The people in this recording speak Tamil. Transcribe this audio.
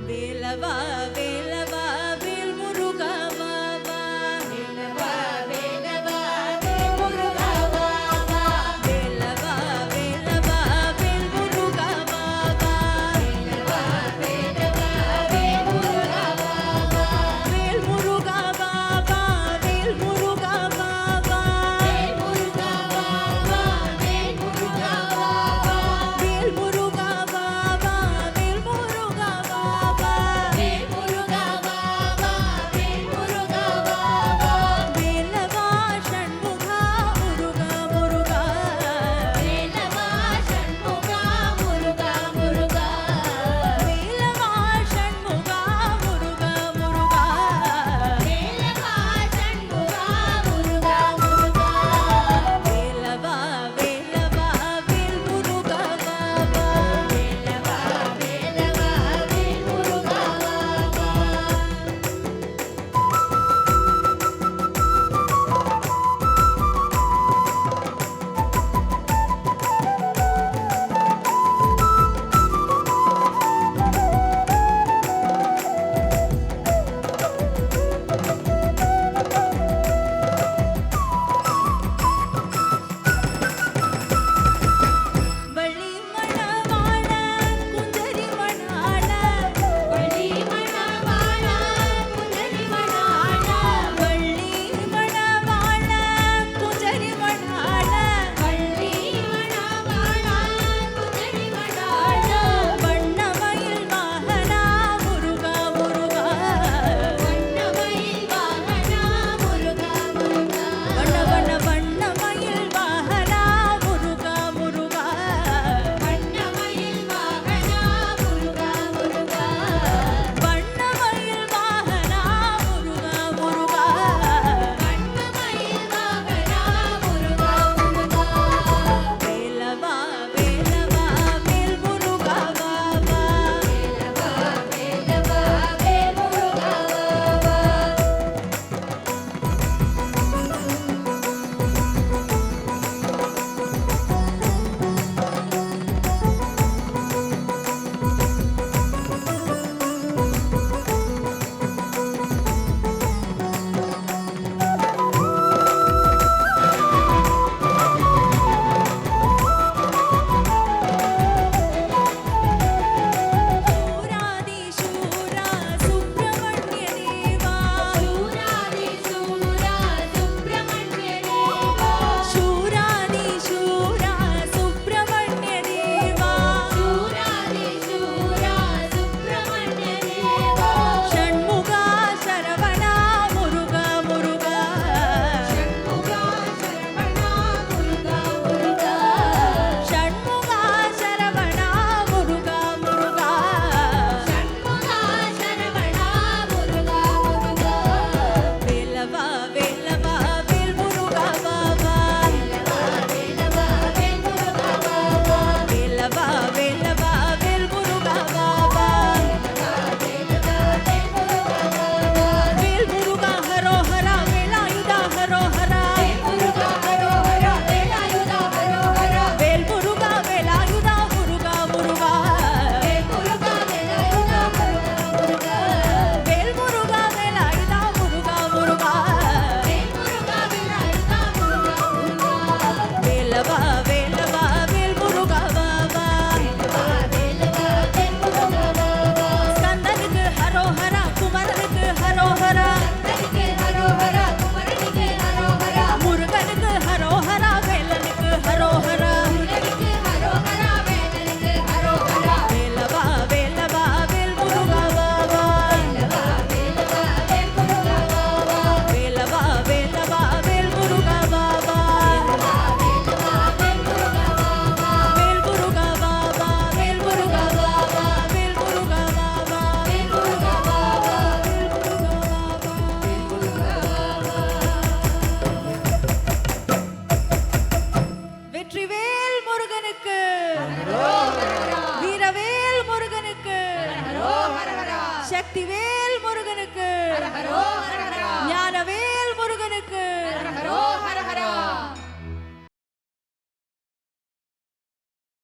வேலவா வேலவா வேல் முருகா வா வா வேலவா வேலவா வேல் முருகா வா வா வேலவா வேலவா வேல் முருகா வா வா வேலவா வேலவா வேல் முருகா வா வா வேல் முருகா வா வா வேல் முருகா வா வா வேல் முருகா வா வா வேல் முருகா வா வா வேல் முருகா வா வா வேல் முருகா வா வா வேல் முருகா வா வா வேல் முருகா வா வா வேலவா ஷண்முகா முருகா முருகா வேலவா ஷண்முகா முருகா முருகா வேலவா ஷண்முகா முருகா முருகா வேலவா ஷண்முகா முருகா முருகா வேலவா வேலவா வேல் முருகா வா வா வேலவா வேலவா வேல் முருகா வா வா வள்ளி மணவாள குஞ்சரி மணாள வள்ளி மணவாள குஞ்சரி மணாள வள்ளி மணவாள குஞ்சரி மணாள வள்ளி மணவாள குஞ்சரி மணாள வண்ணமயில் வாகனா முருகா முருகா வண்ணமயில் வாகனா முருகா முருகா வண்ணமயில் வாகனா முருகா முருகா வண்ணமயில் வாகனா முருகா முருகா வண்ணமயில் வாகனா முருகா முருகா வண்ணமயில் வாகனா முருகா முருகா வேலவா வேலவா வேல் முருகா வா வா வேலவா வேலவா வேல் முருகா வா வா சூராதி சூரா சுப்பிரமணிய தேவா சூராதி சூரா சுப்பிரமணிய தேவா சூராதி சூரா சுப்பிரமணிய தேவா சூராதி சூரா சுப்பிரமணிய தேவா ஷண்முகா சரவணா முருகா முருகா ஷண்முகா சரவணா முருகா முருகா ஷண்முகா சரவணா முருகா முருகா ஷண்முகா சரவணா முருகா முருகா வேலவா வேலவா வேல் முருகா வா வா வேலவா வேலவா வேல் முருகா வா வா வேலவா வேலவா வேல் முருகா வா வா வேலவா வேலவா வேல் முருகா வா வா வேல் முருகா ஹரோ ஹரா வேலாயுதா ஹரோ ஹரா வேல் முருகா ஹரோ ஹரா வேலாயுதா ஹரோ ஹரா வேல் முருகா வேலாயுதா முருகா முருகா வேல் முருகா வேலாயுதா முருகா முருகா வேல் முருகா வேலாயுதா முருகா முருகா வேல் முருகா வேலாயுதா முருகா முருகா வேலவா வேலவா வேல் முருகா வா வா வேலவா வேலவா வேல் முருகா வா வா ஸ்கந்தனுக்கு ஹரோ ஹரா குமரனுக்கு ஹரோ ஹரா ஸ்கந்தனுக்கு ஹரோ ஹரா குமரனுக்கு ஹரோ ஹரா முருகனுக்கு ஹரோ ஹரா வேலனுக்கு ஹரோ ஹரா முருகனுக்கு ஹரோ ஹரா வேலனுக்கு ஹரோ ஹரா வேலவா வேலவா வேல் முருகா வா வா வேலவா வேலவா வேல் முருகா வா வா வேலவா வேலவா வேல் முருகா வா வா வேலவா வேலவா வேல் முருகா வா வா வேல் முருகா வா வா வேல் முருகா வா வா வேல் முருகா வா வா வேல் முருகா வா வா வேல் முருகா வா வா வெற்றிவேல் முருகனுக்கு வீரவேல் முருகனுக்கு சக்திவேல் முருகனுக்கு